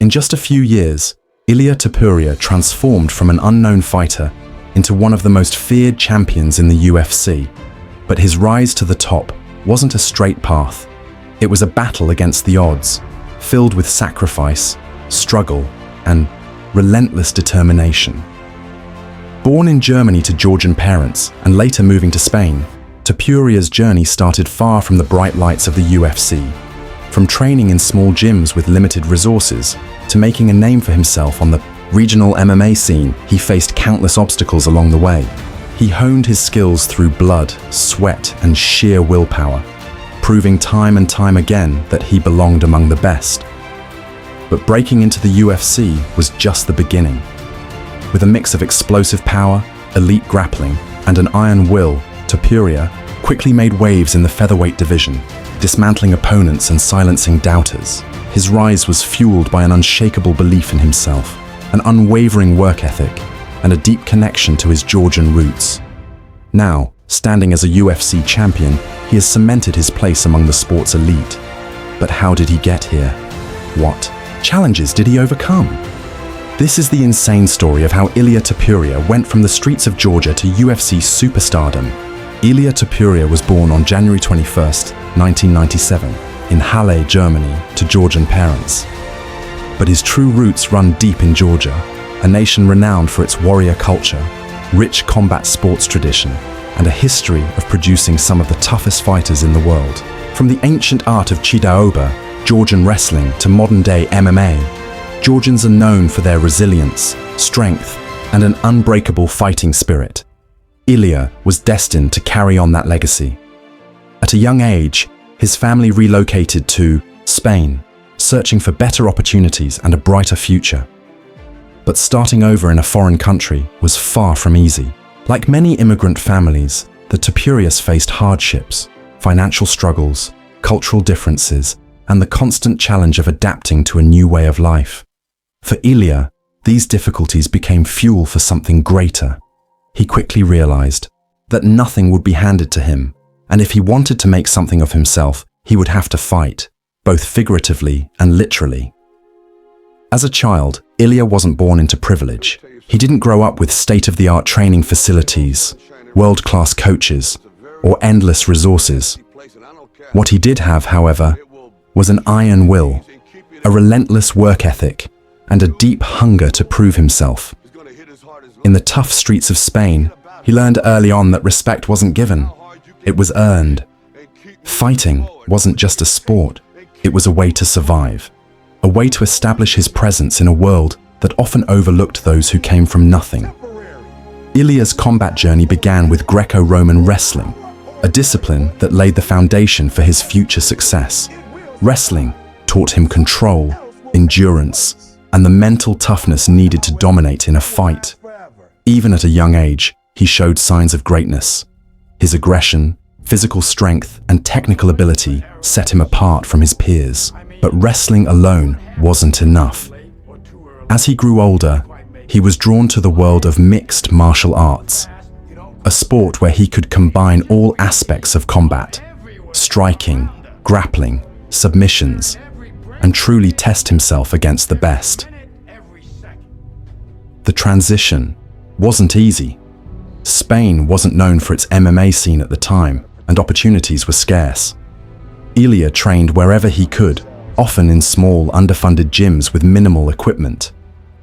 In just a few years, Ilia Topuria transformed from an unknown fighter into one of the most feared champions in the UFC. But his rise to the top wasn't a straight path. It was a battle against the odds, filled with sacrifice, struggle, and relentless determination. Born in Germany to Georgian parents and later moving to Spain, Topuria's journey started far from the bright lights of the UFC. From training in small gyms with limited resources to making a name for himself on the regional MMA scene, he faced countless obstacles along the way. He honed his skills through blood, sweat, and sheer willpower, proving time and time again that he belonged among the best. But breaking into the UFC was just the beginning. With a mix of explosive power, elite grappling, and an iron will, Topuria quickly made waves in the featherweight division, dismantling opponents and silencing doubters. His rise was fueled by an unshakable belief in himself, an unwavering work ethic, and a deep connection to his Georgian roots. Now, standing as a UFC champion, he has cemented his place among the sport's elite. But how did he get here? What challenges did he overcome? This is the insane story of how Ilia Topuria went from the streets of Georgia to UFC superstardom. Ilia Topuria was born on January 21st, 1997, in Halle, Germany, to Georgian parents. But his true roots run deep in Georgia, a nation renowned for its warrior culture, rich combat sports tradition, and a history of producing some of the toughest fighters in the world. From the ancient art of Chidaoba, Georgian wrestling, to modern-day MMA, Georgians are known for their resilience, strength, and an unbreakable fighting spirit. Ilia was destined to carry on that legacy. At a young age, his family relocated to Spain, searching for better opportunities and a brighter future. But starting over in a foreign country was far from easy. Like many immigrant families, the Topurias faced hardships, financial struggles, cultural differences, and the constant challenge of adapting to a new way of life. For Ilia, these difficulties became fuel for something greater. He quickly realized that nothing would be handed to him, and if he wanted to make something of himself, he would have to fight, both figuratively and literally. As a child, Ilia wasn't born into privilege. He didn't grow up with state-of-the-art training facilities, world-class coaches, or endless resources. What he did have, however, was an iron will, a relentless work ethic, and a deep hunger to prove himself. In the tough streets of Spain, he learned early on that respect wasn't given, it was earned. Fighting wasn't just a sport, it was a way to survive, a way to establish his presence in a world that often overlooked those who came from nothing. Ilia's combat journey began with Greco-Roman wrestling, a discipline that laid the foundation for his future success. Wrestling taught him control, endurance, and the mental toughness needed to dominate in a fight. Even at a young age, he showed signs of greatness. His aggression, physical strength, and technical ability set him apart from his peers. But wrestling alone wasn't enough. As he grew older, he was drawn to the world of mixed martial arts, a sport where he could combine all aspects of combat, striking, grappling, submissions, and truly test himself against the best. The transition wasn't easy. Spain wasn't known for its MMA scene at the time, and opportunities were scarce. Ilia trained wherever he could, often in small, underfunded gyms with minimal equipment.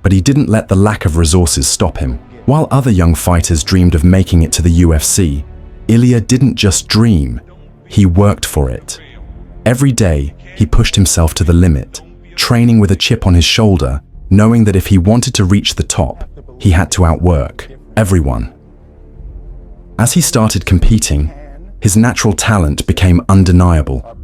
But he didn't let the lack of resources stop him. While other young fighters dreamed of making it to the UFC, Ilia didn't just dream, he worked for it. Every day, he pushed himself to the limit, training with a chip on his shoulder, knowing that if he wanted to reach the top, he had to outwork everyone. As he started competing, his natural talent became undeniable.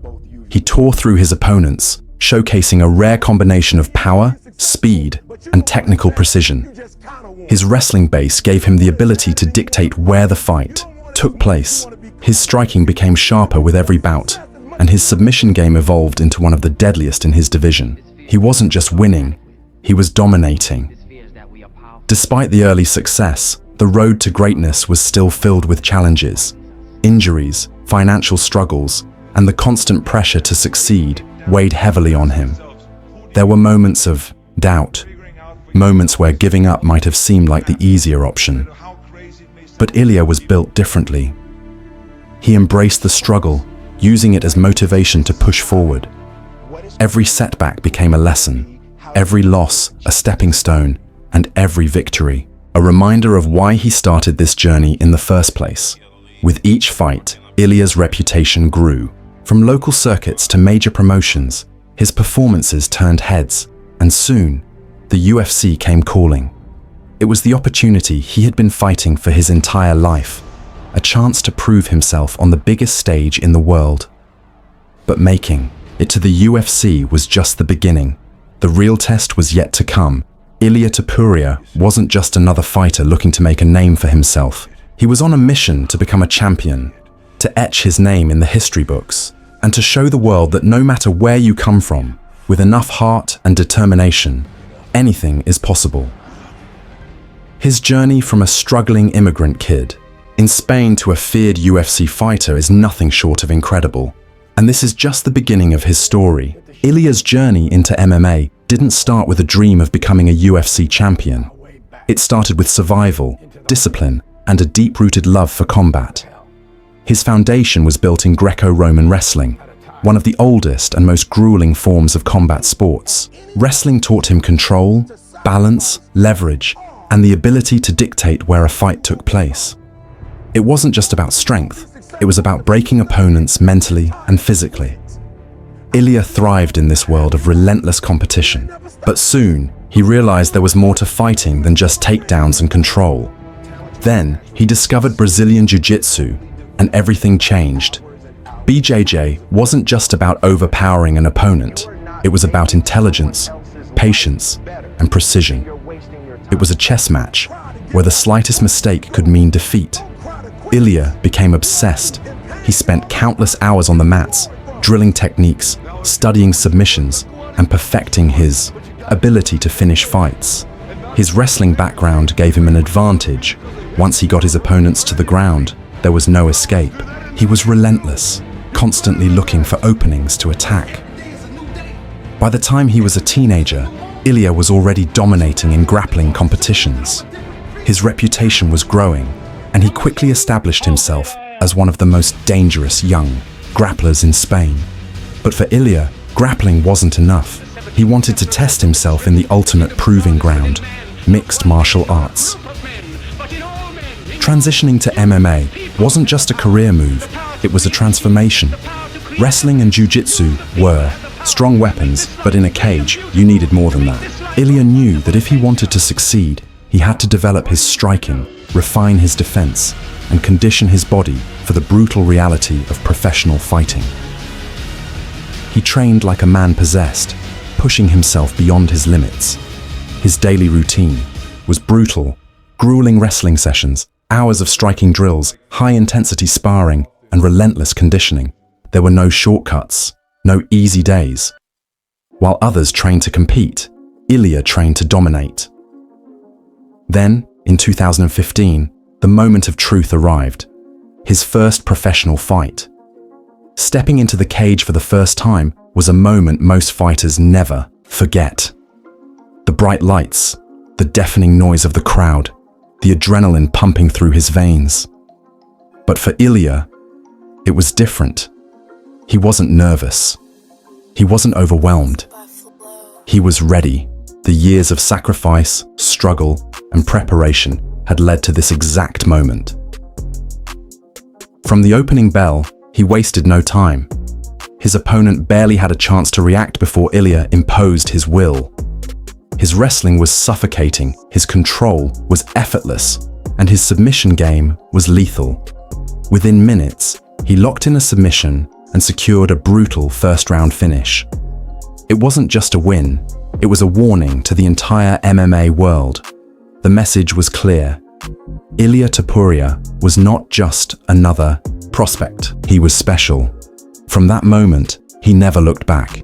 He tore through his opponents, showcasing a rare combination of power, speed, and technical precision. His wrestling base gave him the ability to dictate where the fight took place. His striking became sharper with every bout, and his submission game evolved into one of the deadliest in his division. He wasn't just winning, he was dominating. Despite the early success, the road to greatness was still filled with challenges. Injuries, financial struggles, and the constant pressure to succeed weighed heavily on him. There were moments of doubt, moments where giving up might have seemed like the easier option. But Ilia was built differently. He embraced the struggle, using it as motivation to push forward. Every setback became a lesson, every loss a stepping stone, and every victory a reminder of why he started this journey in the first place. With each fight, Ilia's reputation grew. From local circuits to major promotions, his performances turned heads, and soon, the UFC came calling. It was the opportunity he had been fighting for his entire life, a chance to prove himself on the biggest stage in the world. But making it to the UFC was just the beginning. The real test was yet to come. Ilia Topuria wasn't just another fighter looking to make a name for himself. He was on a mission to become a champion, to etch his name in the history books, and to show the world that no matter where you come from, with enough heart and determination, anything is possible. His journey from a struggling immigrant kid in Spain to a feared UFC fighter is nothing short of incredible. And this is just the beginning of his story. Ilia's journey into MMA didn't start with a dream of becoming a UFC champion. It started with survival, discipline, and a deep-rooted love for combat. His foundation was built in Greco-Roman wrestling, one of the oldest and most grueling forms of combat sports. Wrestling taught him control, balance, leverage, and the ability to dictate where a fight took place. It wasn't just about strength, it was about breaking opponents mentally and physically. Ilia thrived in this world of relentless competition, but soon he realized there was more to fighting than just takedowns and control. Then he discovered Brazilian Jiu-Jitsu, and everything changed. BJJ wasn't just about overpowering an opponent, it was about intelligence, patience, and precision. It was a chess match, where the slightest mistake could mean defeat. Ilia became obsessed. He spent countless hours on the mats, drilling techniques, studying submissions, and perfecting his ability to finish fights. His wrestling background gave him an advantage. Once he got his opponents to the ground, there was no escape. He was relentless, constantly looking for openings to attack. By the time he was a teenager, Ilia was already dominating in grappling competitions. His reputation was growing, and he quickly established himself as one of the most dangerous young grapplers in Spain. But for Ilia, grappling wasn't enough. He wanted to test himself in the ultimate proving ground, mixed martial arts. Transitioning to MMA wasn't just a career move, it was a transformation. Wrestling and jiu-jitsu were strong weapons, but in a cage, you needed more than that. Ilia knew that if he wanted to succeed, he had to develop his striking, refine his defense, and condition his body for the brutal reality of professional fighting. He trained like a man possessed, pushing himself beyond his limits. His daily routine was brutal, grueling wrestling sessions, hours of striking drills, high-intensity sparring, and relentless conditioning. There were no shortcuts, no easy days. While others trained to compete, Ilia trained to dominate. Then, in 2015, the moment of truth arrived. His first professional fight. Stepping into the cage for the first time was a moment most fighters never forget. The bright lights, the deafening noise of the crowd, the adrenaline pumping through his veins. But for Ilia, it was different. He wasn't nervous. He wasn't overwhelmed. He was ready. The years of sacrifice, struggle, and preparation had led to this exact moment. From the opening bell, he wasted no time. His opponent barely had a chance to react before Ilia imposed his will. His wrestling was suffocating, his control was effortless, and his submission game was lethal. Within minutes, he locked in a submission and secured a brutal first-round finish. It wasn't just a win, it was a warning to the entire MMA world. The message was clear. Ilia Topuria was not just another prospect. He was special. From that moment, he never looked back.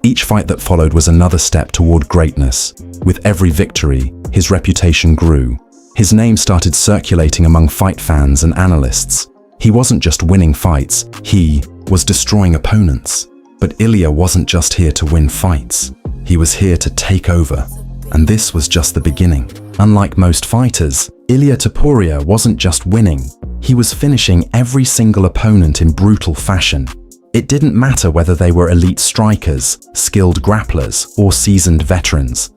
Each fight that followed was another step toward greatness. With every victory, his reputation grew. His name started circulating among fight fans and analysts. He wasn't just winning fights, he was destroying opponents. But Ilia wasn't just here to win fights. He was here to take over, and this was just the beginning. Unlike most fighters, Ilia Topuria wasn't just winning, he was finishing every single opponent in brutal fashion. It didn't matter whether they were elite strikers, skilled grapplers, or seasoned veterans.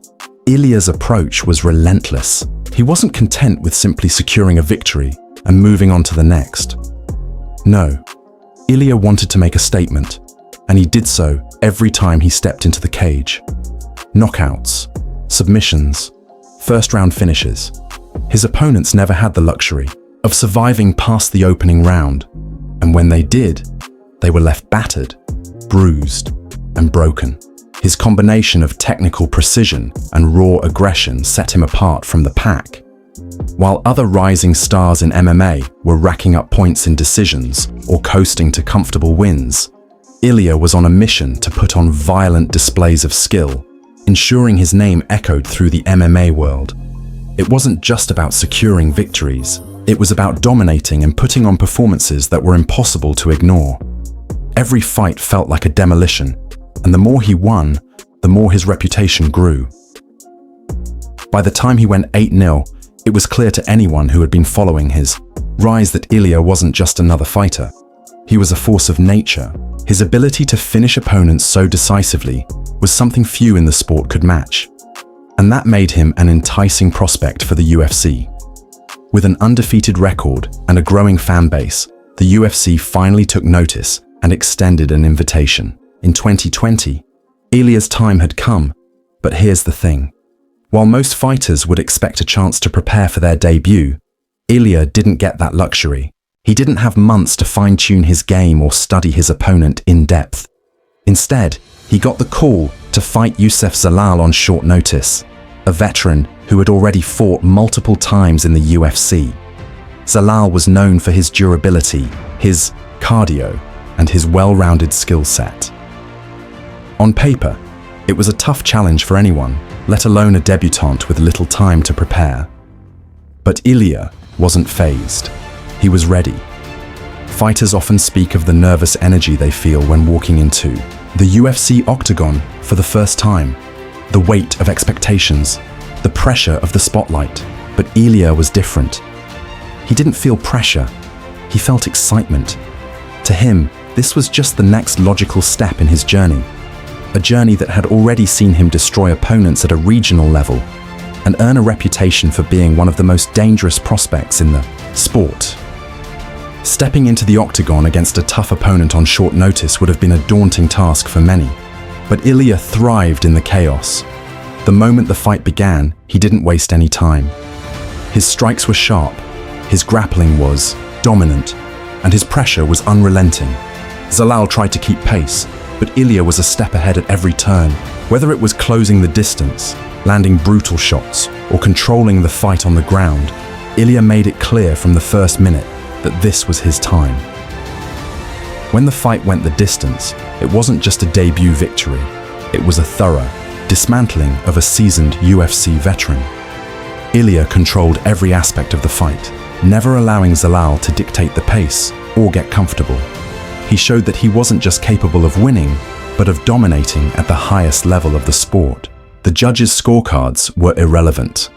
Ilia's approach was relentless. He wasn't content with simply securing a victory and moving on to the next. No, Ilia wanted to make a statement, and he did so every time he stepped into the cage. Knockouts, submissions, first-round finishes. His opponents never had the luxury of surviving past the opening round, and when they did, they were left battered, bruised, and broken. His combination of technical precision and raw aggression set him apart from the pack. While other rising stars in MMA were racking up points in decisions or coasting to comfortable wins, Ilia was on a mission to put on violent displays of skill, ensuring his name echoed through the MMA world. It wasn't just about securing victories, it was about dominating and putting on performances that were impossible to ignore. Every fight felt like a demolition, and the more he won, the more his reputation grew. By the time he went 8-0, it was clear to anyone who had been following his rise that Ilia wasn't just another fighter. He was a force of nature. His ability to finish opponents so decisively was something few in the sport could match, and that made him an enticing prospect for the UFC. With an undefeated record and a growing fan base, the UFC finally took notice and extended an invitation. In 2020, Ilia's time had come, but here's the thing. While most fighters would expect a chance to prepare for their debut, Ilia didn't get that luxury. He didn't have months to fine-tune his game or study his opponent in depth. Instead, he got the call to fight Youssef Zalal on short notice, a veteran who had already fought multiple times in the UFC. Zalal was known for his durability, his cardio, and his well-rounded skill set. On paper, it was a tough challenge for anyone, let alone a debutant with little time to prepare. But Ilia wasn't fazed. He was ready. Fighters often speak of the nervous energy they feel when walking into the UFC octagon for the first time, the weight of expectations, the pressure of the spotlight. But Ilia was different. He didn't feel pressure, he felt excitement. To him, this was just the next logical step in his journey, a journey that had already seen him destroy opponents at a regional level and earn a reputation for being one of the most dangerous prospects in the sport. Stepping into the octagon against a tough opponent on short notice would have been a daunting task for many, but Ilia thrived in the chaos. The moment the fight began, he didn't waste any time. His strikes were sharp, his grappling was dominant, and his pressure was unrelenting. Zalal tried to keep pace, but Ilia was a step ahead at every turn. Whether it was closing the distance, landing brutal shots, or controlling the fight on the ground, Ilia made it clear from the first minute that this was his time. When the fight went the distance, it wasn't just a debut victory, it was a thorough dismantling of a seasoned UFC veteran. Ilia controlled every aspect of the fight, never allowing Zalal to dictate the pace or get comfortable. He showed that he wasn't just capable of winning, but of dominating at the highest level of the sport. The judges' scorecards were irrelevant.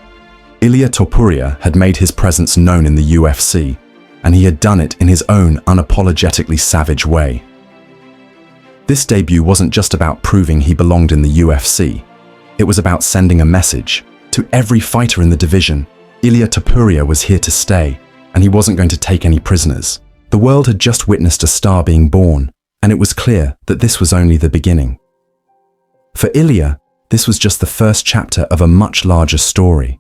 Ilia Topuria had made his presence known in the UFC, and he had done it in his own unapologetically savage way. This debut wasn't just about proving he belonged in the UFC. It was about sending a message to every fighter in the division. Ilia Topuria was here to stay, and he wasn't going to take any prisoners. The world had just witnessed a star being born, and it was clear that this was only the beginning. For Ilia, this was just the first chapter of a much larger story.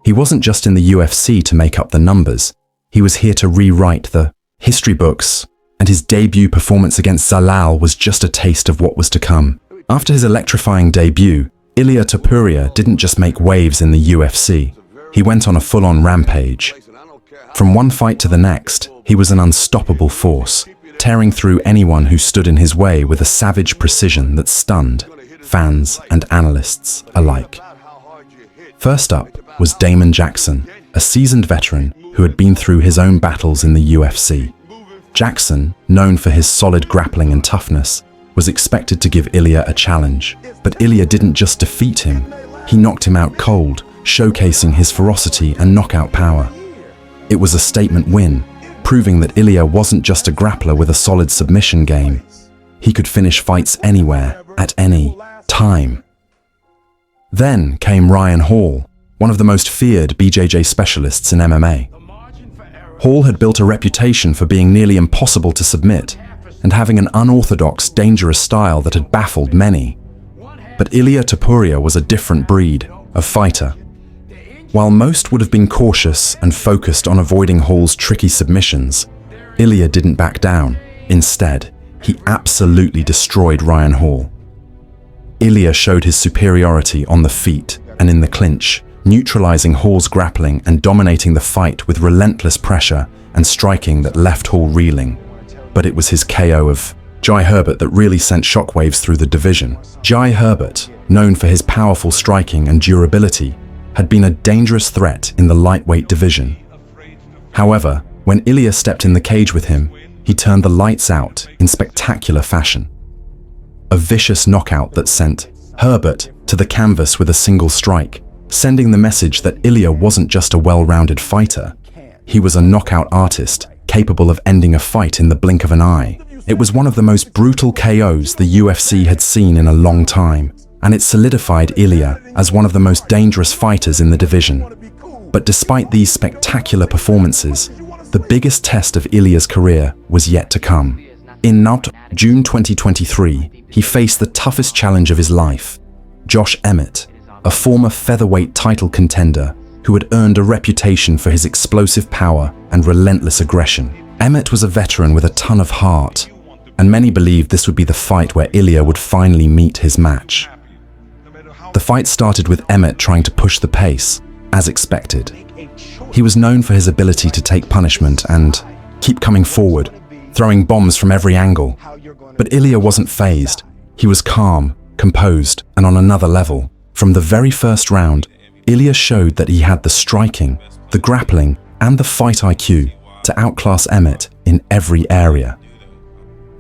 He wasn't just in the UFC to make up the numbers. He was here to rewrite the history books, and his debut performance against Zalal was just a taste of what was to come. After his electrifying debut, Ilia Topuria didn't just make waves in the UFC. He went on a full-on rampage. From one fight to the next, he was an unstoppable force, tearing through anyone who stood in his way with a savage precision that stunned fans and analysts alike. First up was Damon Jackson, a seasoned veteran who had been through his own battles in the UFC. Jackson, known for his solid grappling and toughness, was expected to give Ilia a challenge. But Ilia didn't just defeat him, he knocked him out cold, showcasing his ferocity and knockout power. It was a statement win, proving that Ilia wasn't just a grappler with a solid submission game. He could finish fights anywhere, at any time. Then came Ryan Hall, one of the most feared BJJ specialists in MMA. Hall had built a reputation for being nearly impossible to submit and having an unorthodox, dangerous style that had baffled many. But Ilia Topuria was a different breed of fighter. While most would have been cautious and focused on avoiding Hall's tricky submissions, Ilia didn't back down. Instead, he absolutely destroyed Ryan Hall. Ilia showed his superiority on the feet and in the clinch, neutralizing Hall's grappling and dominating the fight with relentless pressure and striking that left Hall reeling. But it was his KO of Jai Herbert that really sent shockwaves through the division. Jai Herbert, known for his powerful striking and durability, had been a dangerous threat in the lightweight division. However, when Ilia stepped in the cage with him, he turned the lights out in spectacular fashion. A vicious knockout that sent Herbert to the canvas with a single strike, sending the message that Ilia wasn't just a well-rounded fighter. He was a knockout artist, capable of ending a fight in the blink of an eye. It was one of the most brutal KOs the UFC had seen in a long time, and it solidified Ilia as one of the most dangerous fighters in the division. But despite these spectacular performances, the biggest test of Ilia's career was yet to come. In June 2023, he faced the toughest challenge of his life, Josh Emmett, a former featherweight title contender who had earned a reputation for his explosive power and relentless aggression. Emmett was a veteran with a ton of heart, and many believed this would be the fight where Ilia would finally meet his match. The fight started with Emmett trying to push the pace, as expected. He was known for his ability to take punishment and keep coming forward, throwing bombs from every angle. But Ilia wasn't fazed. He was calm, composed, and on another level. From the very first round, Ilia showed that he had the striking, the grappling, and the fight IQ to outclass Emmett in every area.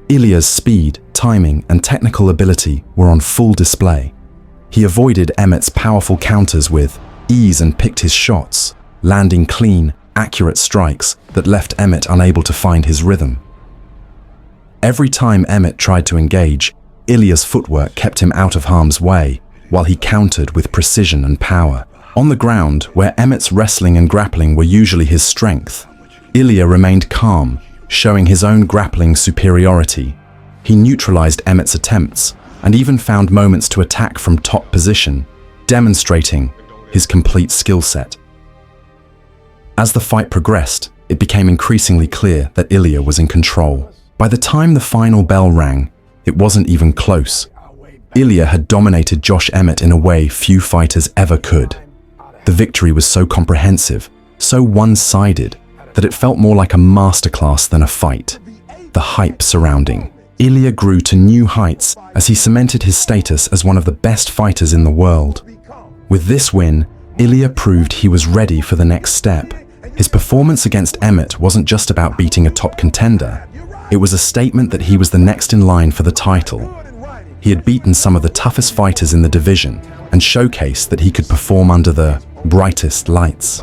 Ilia's speed, timing, and technical ability were on full display. He avoided Emmett's powerful counters with ease and picked his shots, landing clean, accurate strikes that left Emmett unable to find his rhythm. Every time Emmett tried to engage, Ilia's footwork kept him out of harm's way, while he countered with precision and power. On the ground, where Emmett's wrestling and grappling were usually his strength, Ilia remained calm, showing his own grappling superiority. He neutralized Emmett's attempts, and even found moments to attack from top position, demonstrating his complete skill set. As the fight progressed, it became increasingly clear that Ilia was in control. By the time the final bell rang, it wasn't even close. Ilia had dominated Josh Emmett in a way few fighters ever could. The victory was so comprehensive, so one-sided, that it felt more like a masterclass than a fight. The hype surrounding Ilia grew to new heights as he cemented his status as one of the best fighters in the world. With this win, Ilia proved he was ready for the next step. His performance against Emmett wasn't just about beating a top contender. It was a statement that he was the next in line for the title. He had beaten some of the toughest fighters in the division and showcased that he could perform under the brightest lights.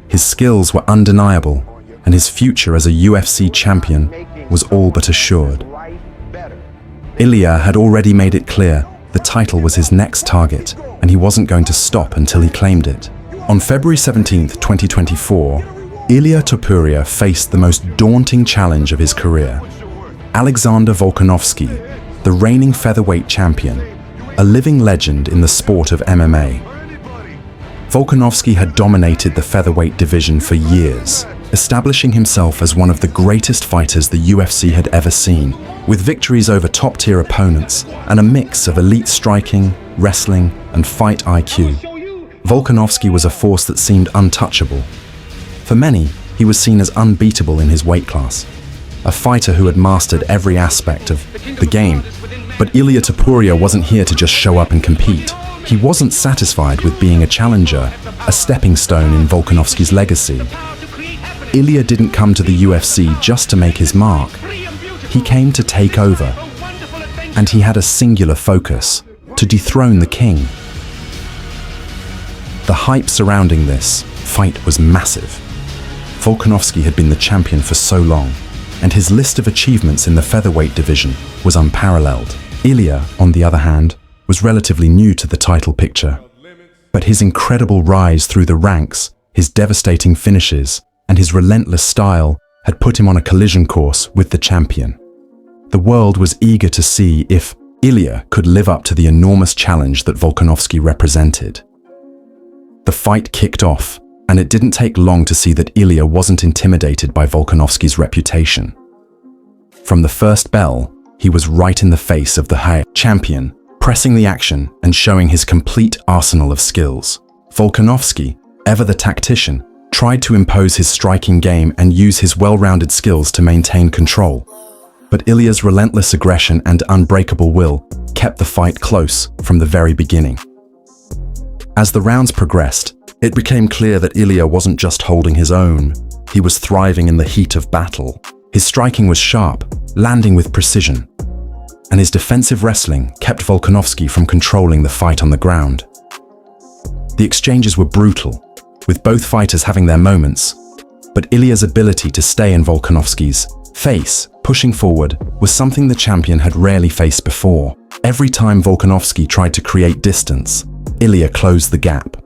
His skills were undeniable, and his future as a UFC champion was all but assured. Ilia had already made it clear the title was his next target, and he wasn't going to stop until he claimed it. On February 17, 2024, Ilia Topuria faced the most daunting challenge of his career. Alexander Volkanovski, the reigning featherweight champion, a living legend in the sport of MMA. Volkanovski had dominated the featherweight division for years, establishing himself as one of the greatest fighters the UFC had ever seen, with victories over top-tier opponents and a mix of elite striking, wrestling, and fight IQ. Volkanovski was a force that seemed untouchable. For many, he was seen as unbeatable in his weight class, a fighter who had mastered every aspect of the game. But Ilia Topuria wasn't here to just show up and compete. He wasn't satisfied with being a challenger, a stepping stone in Volkanovski's legacy. Ilia didn't come to the UFC just to make his mark. He came to take over. and he had a singular focus: to dethrone the king. The hype surrounding this fight was massive. Volkanovski had been the champion for so long, and his list of achievements in the featherweight division was unparalleled. Ilia, on the other hand, was relatively new to the title picture. But his incredible rise through the ranks, his devastating finishes, and his relentless style had put him on a collision course with the champion. The world was eager to see if Ilia could live up to the enormous challenge that Volkanovski represented. The fight kicked off, and it didn't take long to see that Ilia wasn't intimidated by Volkanovski's reputation. From the first bell, he was right in the face of the champion, pressing the action and showing his complete arsenal of skills. Volkanovski, ever the tactician, tried to impose his striking game and use his well-rounded skills to maintain control. But Ilia's relentless aggression and unbreakable will kept the fight close from the very beginning. As the rounds progressed, it became clear that Ilia wasn't just holding his own. He was thriving in the heat of battle. His striking was sharp, landing with precision, and his defensive wrestling kept Volkanovski from controlling the fight on the ground. The exchanges were brutal, with both fighters having their moments, but Ilia's ability to stay in Volkanovski's face, pushing forward, was something the champion had rarely faced before. Every time Volkanovski tried to create distance, Ilia closed the gap,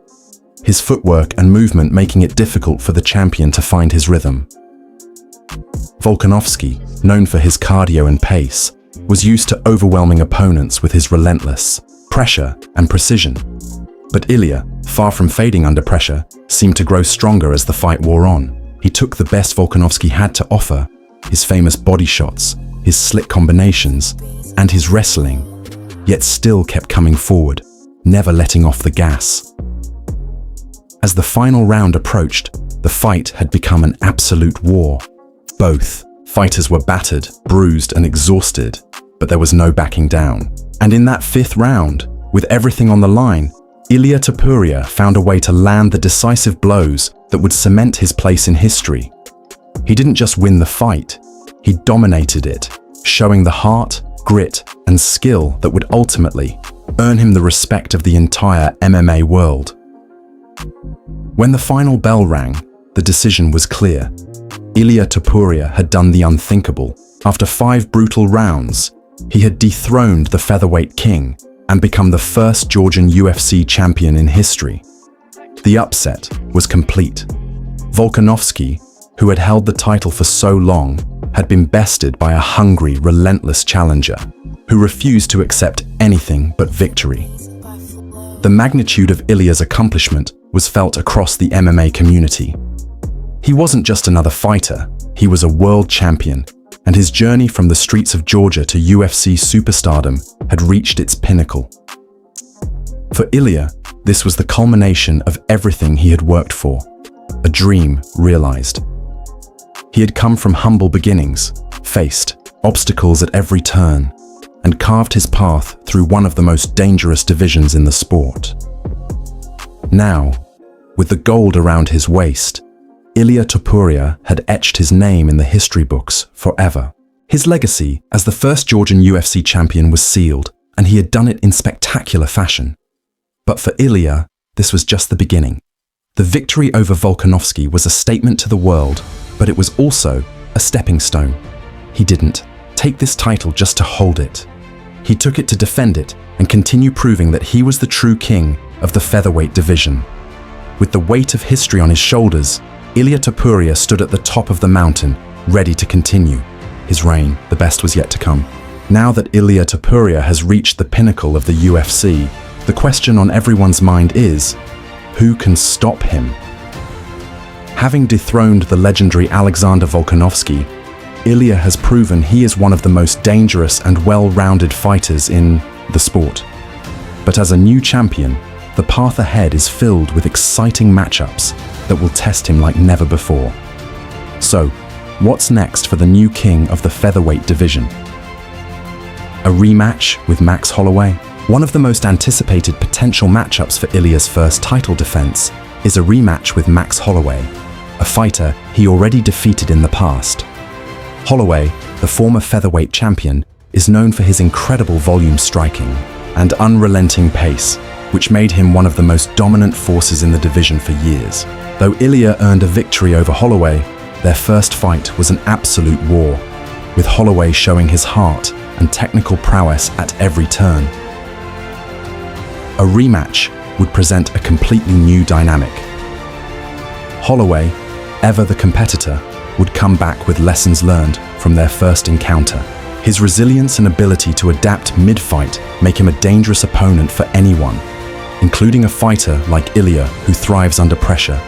his footwork and movement making it difficult for the champion to find his rhythm. Volkanovski, known for his cardio and pace, was used to overwhelming opponents with his relentless pressure and precision. But Ilia, far from fading under pressure, seemed to grow stronger as the fight wore on. He took the best Volkanovski had to offer: his famous body shots, his slick combinations, and his wrestling, yet still kept coming forward, never letting off the gas. As the final round approached, the fight had become an absolute war. Both fighters were battered, bruised, and exhausted, but there was no backing down. And in that fifth round, with everything on the line, Ilia Topuria found a way to land the decisive blows that would cement his place in history. He didn't just win the fight, he dominated it, showing the heart, grit, and skill that would ultimately earn him the respect of the entire MMA world. When the final bell rang, the decision was clear. Ilia Topuria had done the unthinkable. After 5 brutal rounds, he had dethroned the featherweight king and become the first Georgian UFC champion in history. The upset was complete. Volkanovski, who had held the title for so long, had been bested by a hungry, relentless challenger who refused to accept anything but victory. The magnitude of Ilia's accomplishment was felt across the MMA community. He wasn't just another fighter, he was a world champion, and his journey from the streets of Georgia to UFC Stardom had reached its pinnacle. For Ilia, this was the culmination of everything he had worked for, a dream realized. He had come from humble beginnings, faced obstacles at every turn, and carved his path through one of the most dangerous divisions in the sport. Now, with the gold around his waist, Ilia Topuria had etched his name in the history books forever. His legacy as the first Georgian UFC champion was sealed, and he had done it in spectacular fashion. But for Ilia, this was just the beginning. The victory over Volkanovski was a statement to the world, but it was also a stepping stone. He didn't take this title just to hold it. He took it to defend it and continue proving that he was the true king of the featherweight division. With the weight of history on his shoulders, Ilia Topuria stood at the top of the mountain, ready to continue. His reign, the best was yet to come. Now that Ilia Topuria has reached the pinnacle of the UFC, the question on everyone's mind is, who can stop him? Having dethroned the legendary Alexander Volkanovski, Ilia has proven he is one of the most dangerous and well-rounded fighters in the sport. But as a new champion, the path ahead is filled with exciting matchups that will test him like never before. So, what's next for the new king of the featherweight division? A rematch with Max Holloway? One of the most anticipated potential matchups for Ilia's first title defense is a rematch with Max Holloway, a fighter he already defeated in the past. Holloway, the former featherweight champion, is known for his incredible volume striking and unrelenting pace, which made him one of the most dominant forces in the division for years. Though Ilia earned a victory over Holloway, their first fight was an absolute war, with Holloway showing his heart and technical prowess at every turn. A rematch would present a completely new dynamic. Holloway, ever the competitor, would come back with lessons learned from their first encounter. His resilience and ability to adapt mid-fight make him a dangerous opponent for anyone, including a fighter like Ilia who thrives under pressure.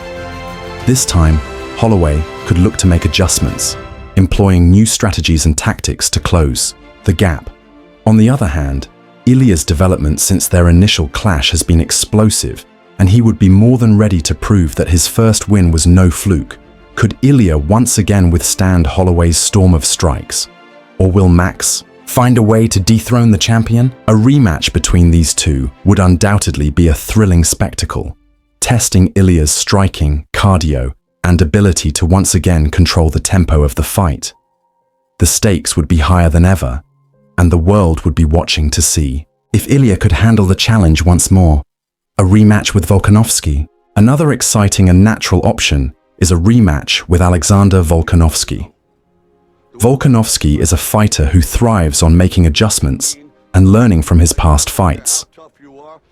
This time, Holloway could look to make adjustments, employing new strategies and tactics to close the gap. On the other hand, Ilia's development since their initial clash has been explosive, and he would be more than ready to prove that his first win was no fluke. Could Ilia once again withstand Holloway's storm of strikes? Or will Max find a way to dethrone the champion? A rematch between these two would undoubtedly be a thrilling spectacle, testing Ilia's striking, cardio, and ability to once again control the tempo of the fight. The stakes would be higher than ever, and the world would be watching to see if Ilia could handle the challenge once more. A rematch with Volkanovski. Another exciting and natural option is a rematch with Alexander Volkanovski. Volkanovski is a fighter who thrives on making adjustments and learning from his past fights.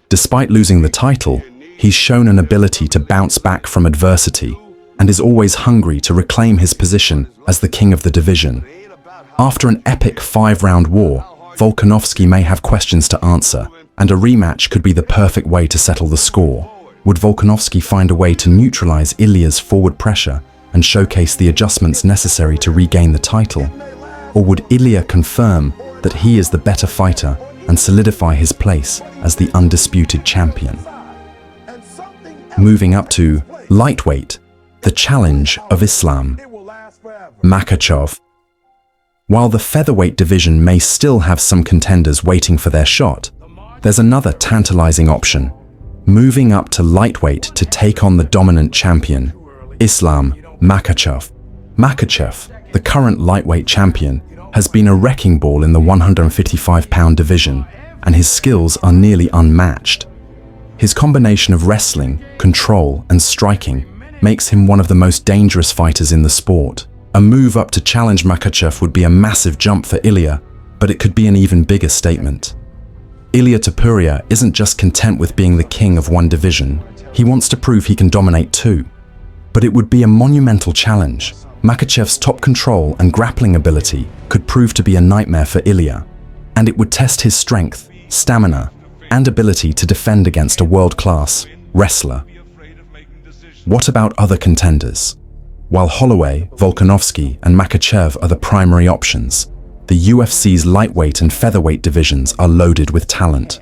Despite losing the title, he's shown an ability to bounce back from adversity and is always hungry to reclaim his position as the king of the division. After an epic 5-round war, Volkanovski may have questions to answer, and a rematch could be the perfect way to settle the score. Would Volkanovski find a way to neutralize Ilia's forward pressure and showcase the adjustments necessary to regain the title? Or would Ilia confirm that he is the better fighter and solidify his place as the undisputed champion? Moving up to lightweight, the challenge of Islam Makhachev. While the featherweight division may still have some contenders waiting for their shot, there's another tantalizing option, moving up to lightweight to take on the dominant champion, Islam Makhachev. Makhachev, the current lightweight champion, has been a wrecking ball in the 155-pound division, and his skills are nearly unmatched. His combination of wrestling, control, and striking makes him one of the most dangerous fighters in the sport. A move up to challenge Makhachev would be a massive jump for Ilia, but it could be an even bigger statement. Ilia Topuria isn't just content with being the king of one division, he wants to prove he can dominate two. But it would be a monumental challenge. Makhachev's top control and grappling ability could prove to be a nightmare for Ilia, and it would test his strength, stamina, and ability to defend against a world-class wrestler. What about other contenders? While Holloway, Volkanovski, and Makhachev are the primary options, the UFC's lightweight and featherweight divisions are loaded with talent.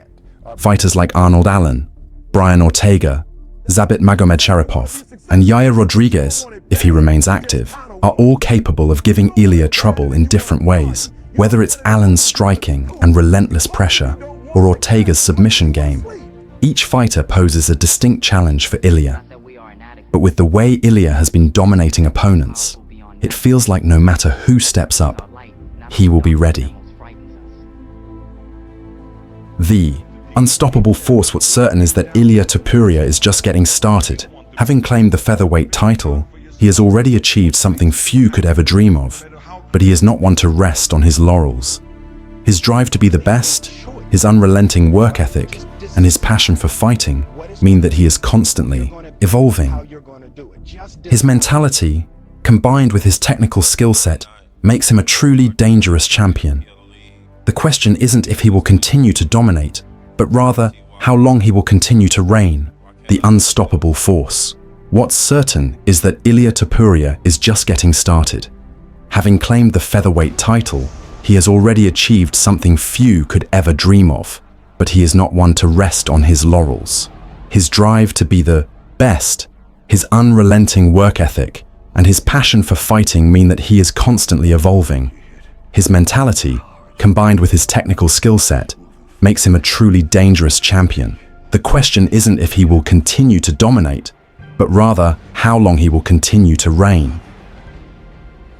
Fighters like Arnold Allen, Brian Ortega, Zabit Magomedsharipov, and Yair Rodriguez, if he remains active, are all capable of giving Ilia trouble in different ways, whether it's Allen's striking and relentless pressure, or Ortega's submission game. Each fighter poses a distinct challenge for Ilia. But with the way Ilia has been dominating opponents, it feels like no matter who steps up, he will be ready. The unstoppable force. What's certain is that Ilia Topuria is just getting started. Having claimed the featherweight title, he has already achieved something few could ever dream of, but he is not one to rest on his laurels. His drive to be the best, his unrelenting work ethic, and his passion for fighting mean that he is constantly evolving. His mentality, combined with his technical skill set, makes him a truly dangerous champion. The question isn't if he will continue to dominate, but rather how long he will continue to reign, the unstoppable force. What's certain is that Ilia Topuria is just getting started. Having claimed the featherweight title, he has already achieved something few could ever dream of, but he is not one to rest on his laurels. His drive to be the best, his unrelenting work ethic, and his passion for fighting mean that he is constantly evolving. His mentality, combined with his technical skill set, makes him a truly dangerous champion. The question isn't if he will continue to dominate, but rather how long he will continue to reign.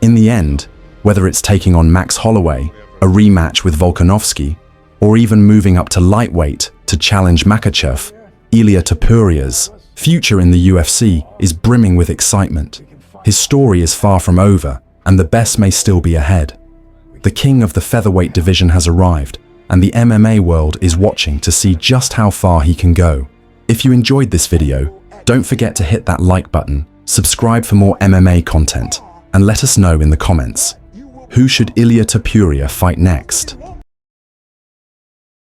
In the end, whether it's taking on Max Holloway a rematch with Volkanovski, or even moving up to lightweight to challenge Makhachev, Ilia Topuria's future in the UFC is brimming with excitement. His story is far from over, and the best may still be ahead. The king of the featherweight division has arrived, and the MMA world is watching to see just how far he can go. If you enjoyed this video, don't forget to hit that like button, subscribe for more MMA content, and let us know in the comments. Who should Ilia Topuria fight next?